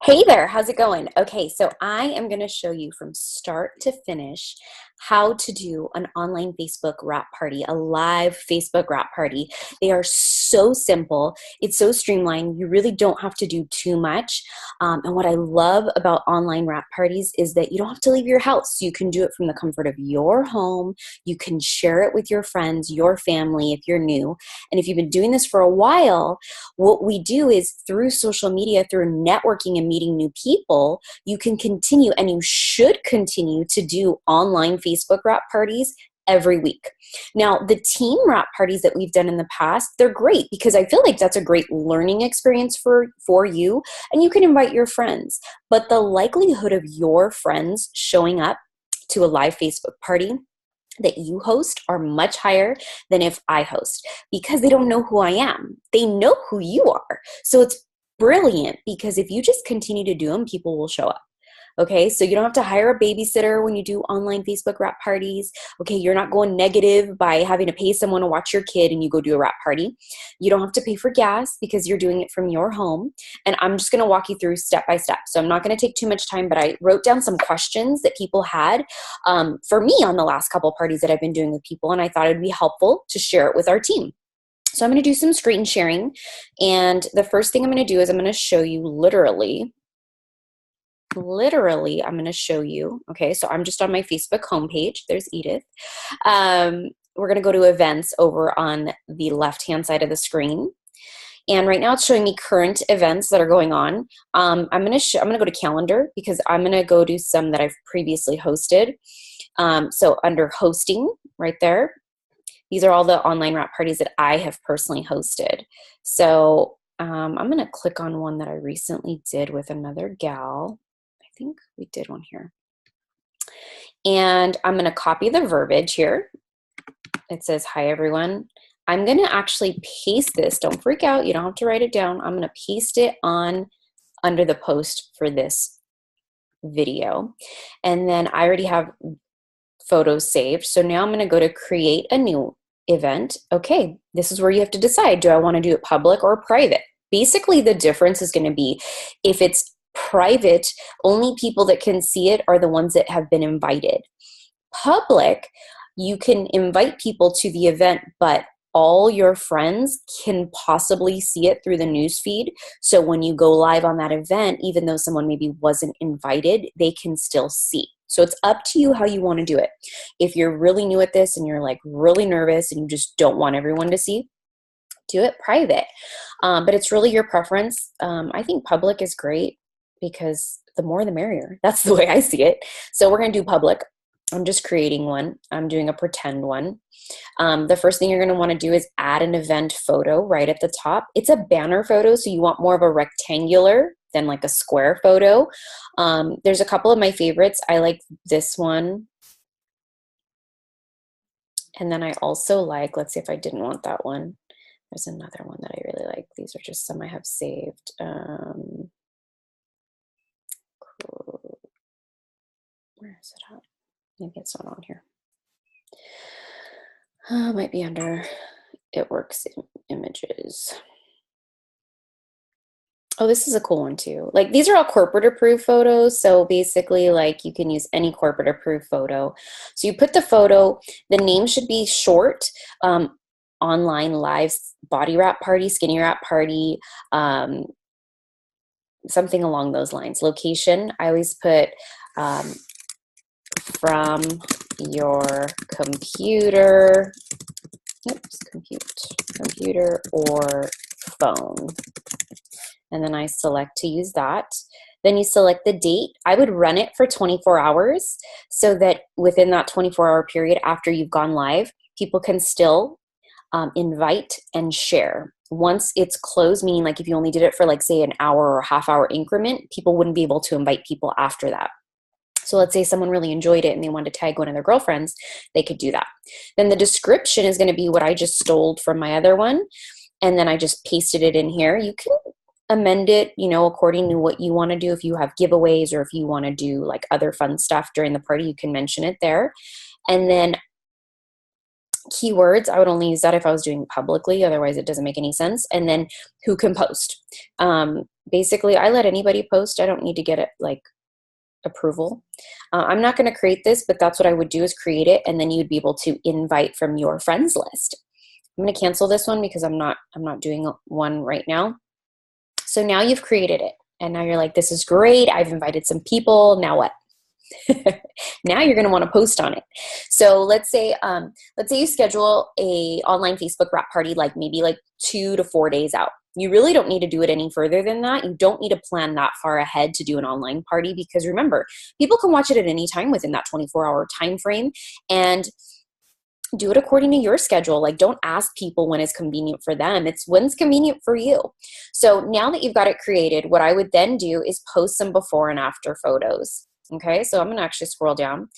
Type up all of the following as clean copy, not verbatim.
Hey there, how's it going? Okay, so I am going to show you from start to finish how to do an online Facebook wrap party, a live Facebook wrap party. They are so simple. It's so streamlined. You really don't have to do too much. And what I love about online wrap parties is that you don't have to leave your house. You can do it from the comfort of your home. You can share it with your friends, your family, if you're new. And if you've been doing this for a while, what we do is through social media, through networking and meeting new people, you can continue and you should continue to do online Facebook wrap parties every week. Now, the team wrap parties that we've done in the past, they're great because I feel like that's a great learning experience for you, and you can invite your friends. But the likelihood of your friends showing up to a live Facebook party that you host are much higher than if I host, because they don't know who I am. They know who you are. So it's brilliant because if you just continue to do them, people will show up. Okay, so you don't have to hire a babysitter when you do online Facebook wrap parties. Okay, you're not going negative by having to pay someone to watch your kid and you go do a wrap party. You don't have to pay for gas because you're doing it from your home. And I'm just going to walk you through step by step. So I'm not going to take too much time, but I wrote down some questions that people had for me on the last couple parties that I've been doing with people, and I thought it'd be helpful to share it with our team. So I'm going to do some screen sharing, and the first thing I'm going to do is I'm going to show you literally, I'm going to show you. Okay, so I'm just on my Facebook homepage. There's Edith. We're going to go to events over on the left-hand side of the screen. And right now it's showing me current events that are going on. I'm going to go to calendar because I'm going to go to some that I've previously hosted. So under hosting right there, these are all the online wrap parties that I have personally hosted. So I'm going to click on one that I recently did with another gal. I think we did one here. And I'm going to copy the verbiage here. It says, "Hi, everyone." I'm going to actually paste this. Don't freak out. You don't have to write it down. I'm going to paste it on under the post for this video. And then I already have photos saved. So now I'm going to go to create a new event. Okay, this is where you have to decide, do I want to do it public or private? Basically, the difference is going to be if it's private, only people that can see it are the ones that have been invited. Public, you can invite people to the event, but all your friends can possibly see it through the news feed. So when you go live on that event, even though someone maybe wasn't invited, they can still see. So it's up to you how you want to do it. If you're really new at this and you're like really nervous and you just don't want everyone to see, do it private. But it's really your preference. I think public is great because the more the merrier. That's the way I see it. So we're going to do public. I'm just creating one. I'm doing a pretend one. The first thing you're going to want to do is add an event photo right at the top. It's a banner photo, so you want more of a rectangular than like a square photo. There's a couple of my favorites. I like this one. And then I also like, let's see if I didn't want that one. There's another one that I really like. These are just some I have saved. Cool. Where is it at? Maybe it's not on here. Might be under It Works Images. Oh, this is a cool one too. Like these are all corporate approved photos. So basically like you can use any corporate approved photo. So you put the photo, the name should be short, online live body wrap party, skinny wrap party, something along those lines. Location, I always put from your computer, computer or phone. And then I select to use that. Then you select the date. I would run it for 24 hours so that within that 24-hour period after you've gone live, people can still invite and share. Once it's closed, meaning like if you only did it for like say an hour or half-hour increment, people wouldn't be able to invite people after that. So let's say someone really enjoyed it and they wanted to tag one of their girlfriends, they could do that. Then the description is going to be what I just stole from my other one. And then I just pasted it in here. You can amend it, you know, according to what you want to do. If you have giveaways or if you want to do like other fun stuff during the party, you can mention it there. And then keywords, I would only use that if I was doing publicly. Otherwise, it doesn't make any sense. And then who can post. basically I let anybody post. I don't need to get it like approval. I'm not going to create this, but that's what I would do is create it, and then you'd be able to invite from your friends list. I'm going to cancel this one because I'm not doing one right now. So now you've created it, and now you're like, this is great. I've invited some people. Now what? Now you're going to want to post on it. So let's say you schedule a online Facebook wrap party, like maybe like 2 to 4 days out. You really don't need to do it any further than that. You don't need to plan that far ahead to do an online party, because remember, people can watch it at any time within that 24-hour time frame, and do it according to your schedule. Like, don't ask people when it's convenient for them. It's when's convenient for you. So now that you've got it created, what I would then do is post some before and after photos. Okay, so I'm going to actually scroll down.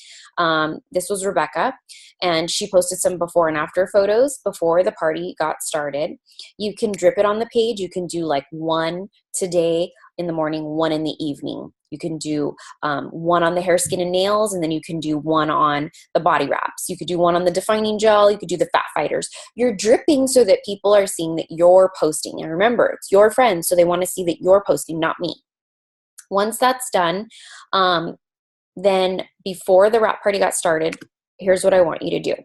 This was Rebecca, and she posted some before and after photos before the party got started. You can drip it on the page. You can do like one today in the morning, one in the evening. You can do one on the hair, skin, and nails, and then you can do one on the body wraps. You could do one on the defining gel. You could do the fat fighters. You're dripping so that people are seeing that you're posting. And remember, it's your friends, so they want to see that you're posting, not me. Once that's done, then before the wrap party got started, here's what I want you to do.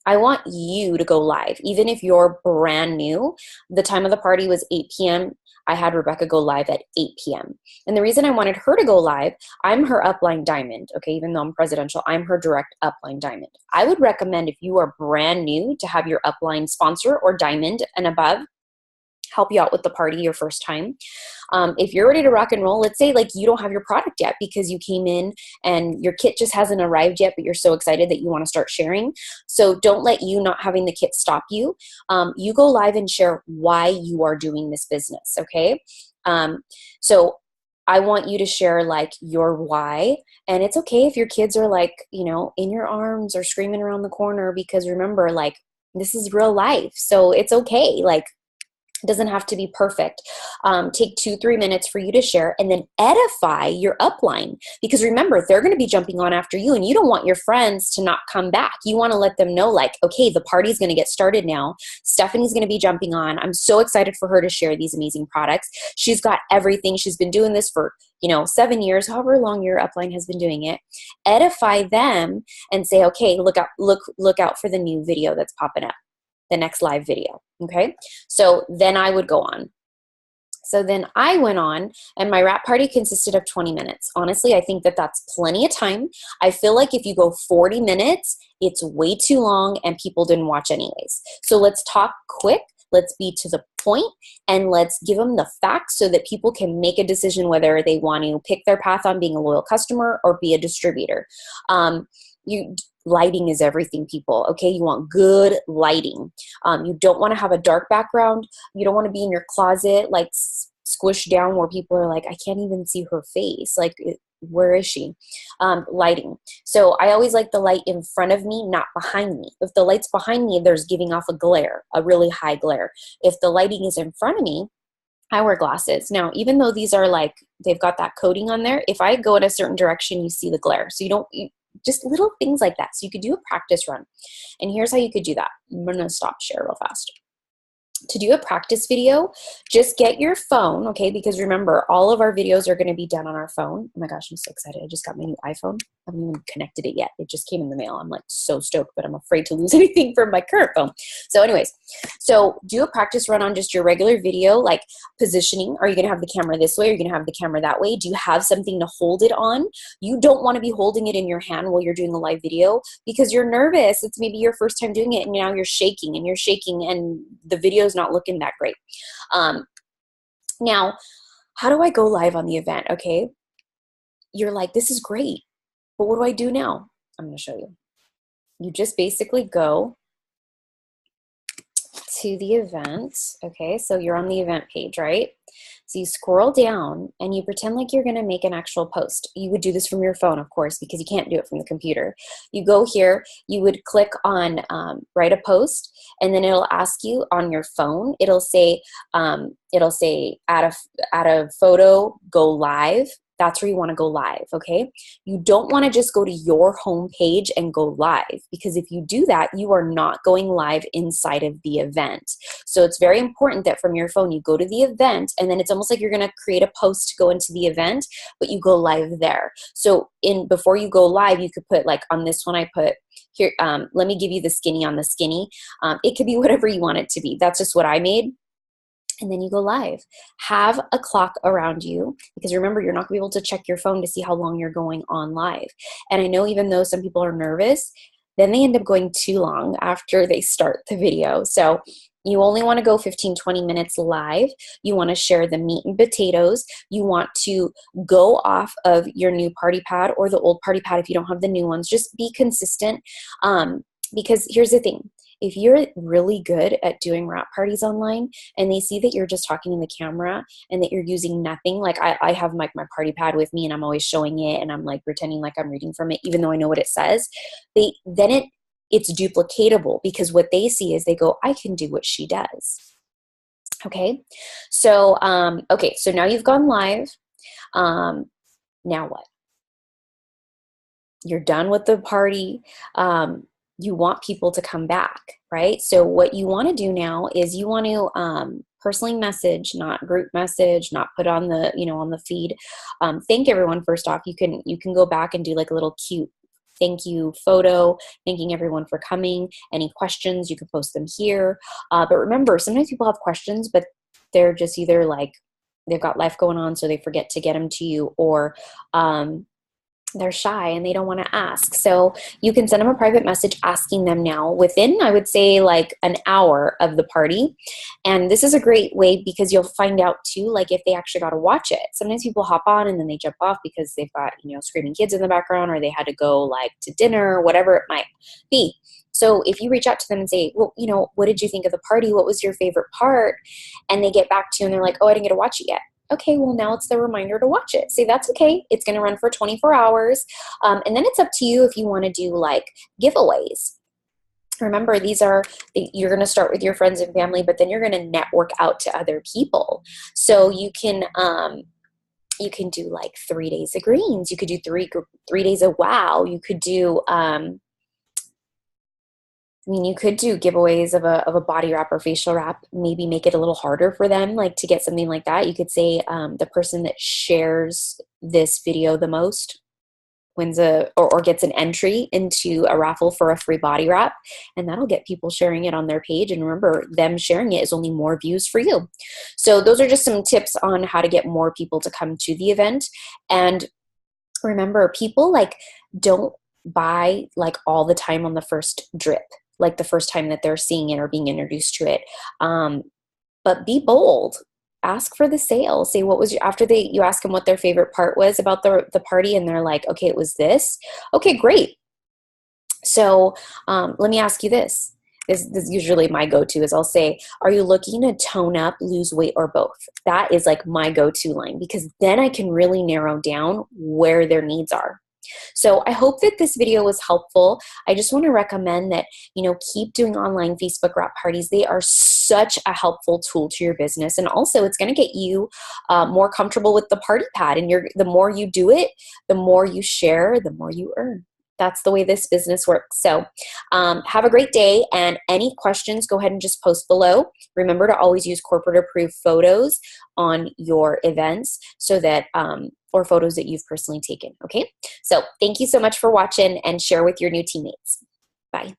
I want you to go live. Even if you're brand new, the time of the party was 8 p.m. I had Rebecca go live at 8 p.m. And the reason I wanted her to go live, I'm her upline diamond, okay? Even though I'm presidential, I'm her direct upline diamond. I would recommend, if you are brand new, to have your upline sponsor or diamond and above help you out with the party your first time. If you're ready to rock and roll, let's say like you don't have your product yet because you came in and your kit just hasn't arrived yet, but you're so excited that you want to start sharing. So don't let you not having the kit stop you. You go live and share why you are doing this business, okay? So I want you to share like your why, and it's okay if your kids are like, you know, in your arms or screaming around the corner, because remember, like, this is real life. So it's okay. Like, it doesn't have to be perfect. Take 2-3 minutes for you to share, and then edify your upline, because remember, they're going to be jumping on after you, and you don't want your friends to not come back. You want to let them know, like, okay, the party's going to get started now. Stephanie's going to be jumping on. I'm so excited for her to share these amazing products. She's got everything. She's been doing this for 7 years, however long your upline has been doing it. Edify them and say, okay, look out for the new video that's popping up, the next live video. Okay. So then I would go on. So then I went on, and my wrap party consisted of 20 minutes. Honestly, I think that that's plenty of time. I feel like if you go 40 minutes, it's way too long and people didn't watch anyways. So let's talk quick. Let's be to the point, and let's give them the facts so that people can make a decision whether they want to pick their path on being a loyal customer or be a distributor. Lighting is everything, people. Okay, you want good lighting. You don't want to have a dark background. You don't want to be in your closet like squished down where people are like, I can't even see her face. Like, where is she? Lighting. So I always like the light in front of me, not behind me. If the light's behind me, there's giving off a glare, a really high glare. If the lighting is in front of me, I wear glasses. Now, even though these are like, they've got that coating on there, if I go in a certain direction, you see the glare. So just little things like that. So you could do a practice run. And here's how you could do that. I'm going to stop share real fast. To do a practice video, just get your phone, okay? Because remember, all of our videos are going to be done on our phone. Oh my gosh, I'm so excited. I just got my new iPhone. I haven't even connected it yet. It just came in the mail. I'm like so stoked, but I'm afraid to lose anything from my current phone. So anyways, so do a practice run on just your regular video, like positioning. Are you going to have the camera this way? Are you going to have the camera that way? Do you have something to hold it on? You don't want to be holding it in your hand while you're doing a live video because you're nervous. It's maybe your first time doing it, and now you're shaking and the video's not looking that great. Now, how do I go live on the event? Okay. You're like, this is great, but what do I do now? I'm going to show you. You just basically go to the event. Okay. So you're on the event page, right? So you scroll down and you pretend like you're going to make an actual post. You would do this from your phone, of course, because you can't do it from the computer. You go here, you would click on write a post, and then it'll ask you on your phone, it'll say add a photo, go live. that's where you want to go live, okay? You don't want to just go to your home page and go live, because if you do that, you are not going live inside of the event. So it's very important that from your phone, you go to the event, and then it's almost like you're going to create a post to go into the event, but you go live there. So before you go live, you could put, like on this one, I put here, let me give you the skinny on the skinny. It could be whatever you want it to be. That's just what I made. And then you go live. Have a clock around you, because remember, you're not going to be able to check your phone to see how long you're going on live. And I know even though some people are nervous, then they end up going too long after they start the video. So you only want to go 15, 20 minutes live. You want to share the meat and potatoes. You want to go off of your new party pad or the old party pad if you don't have the new ones. Just be consistent, because here's the thing. If you're really good at doing wrap parties online and they see that you're just talking in the camera and that you're using nothing, like I have my party pad with me and I'm always showing it and I'm like pretending like I'm reading from it, even though I know what it says, it's duplicatable, because what they see is they go, I can do what she does. Okay. So, so now you've gone live. Now what? You're done with the party. You want people to come back, right? So what you want to do now is you want to personally message, not group message, not put on the, on the feed. Thank everyone first off. You can go back and do like a little cute thank you photo, thanking everyone for coming. Any questions, you can post them here. But remember, sometimes people have questions, but they're just either like they've got life going on, so they forget to get them to you, or they're shy and they don't want to ask. So you can send them a private message asking them now within, I would say, like an hour of the party. And this is a great way because you'll find out too, like if they actually got to watch it. Sometimes people hop on and then they jump off because they've got, screaming kids in the background, or they had to go like to dinner, whatever it might be. So if you reach out to them and say, well, what did you think of the party? What was your favorite part? And they get back to you and they're like, oh, I didn't get to watch it yet. Okay, well, now it's the reminder to watch it. Say that's okay. It's going to run for 24 hours. And then it's up to you if you want to do like giveaways. Remember, you're going to start with your friends and family, but then you're going to network out to other people. So you can do like 3 days of greens. You could do three days of wow. You could do, you could do giveaways of a body wrap or facial wrap, maybe make it a little harder for them, like to get something like that. You could say the person that shares this video the most wins or gets an entry into a raffle for a free body wrap, and that'll get people sharing it on their page. And remember, them sharing it is only more views for you. So those are just some tips on how to get more people to come to the event. And remember, people don't buy all the time on the first drip, like the first time that they're seeing it or being introduced to it. But be bold. Ask for the sale. Say what was you ask them what their favorite part was about the party, and they're like, okay, it was this. Okay, great. So let me ask you this. This is usually my go-to is I'll say, are you looking to tone up, lose weight, or both? That is like my go-to line, because then I can really narrow down where their needs are. So I hope that this video was helpful. I just want to recommend that, keep doing online Facebook wrap parties. They are such a helpful tool to your business. And also it's going to get you more comfortable with the party pad. And the more you do it, the more you share, the more you earn. That's the way this business works. So have a great day, and any questions, go ahead and just post below. Remember to always use corporate approved photos on your events so that, or photos that you've personally taken. Okay. So thank you so much for watching, and share with your new teammates. Bye.